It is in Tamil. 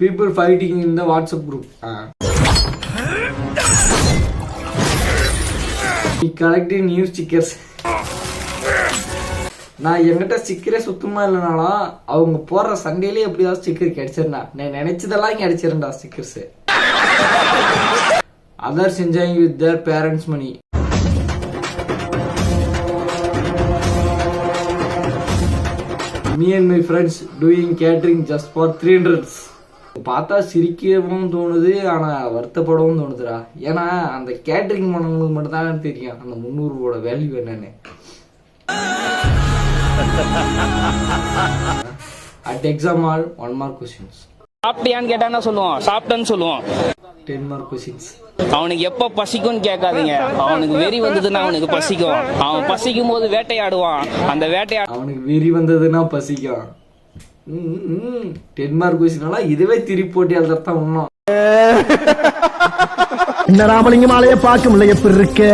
people fighting in the WhatsApp group. He collected new stickers. நான் என்கிட்ட ஸ்டிக்கரே சுத்தமா இல்லைனால அவங்க போடுற சண்டேலயே எப்படியாவது ஸ்டிக்கர் கிடைச்சிருந்தா நான் நினைச்சதெல்லாம் கிடைச்சிருந்தா stickers. Others enjoying with their parents' money. Me and my friends doing catering just for 300. பார்த்தா சிரிக்கவும் தோணுது ஆனா வருத்தப்படவும் தோணுதுடா. ஏன்னா அந்த கேட்டரிங் பண்ணவங்களுக்கு மட்டும் தான் தெரியும் அந்த 300 ரூபாயோட வேல்யூ என்னன்னு. At exam hall, 1 mark questions. சாப்பிட்டியான்னு கேட்டா என்ன சொல்லுவான்? சாப்பிட்டேன்னு சொல்லுவான். 10 mark questions. அவனுக்கு எப்ப பசிக்கும்னு கேட்காதீங்க. அவனுக்கு வெறி வந்ததுன்னா அவனுக்கு பசிக்கும். அவன் பசிக்கும் போது வேட்டையாடுவான். அந்த அவனுக்கு வெறி வந்ததுன்னா பசிக்கும். 10 mark questionனால இதுவே திருப்பி போட்டி எழுதுறதா இன்னும். இந்த ராமலிங்கம் ஆலைய பார்க்க முடியல எப்படி இருக்கு.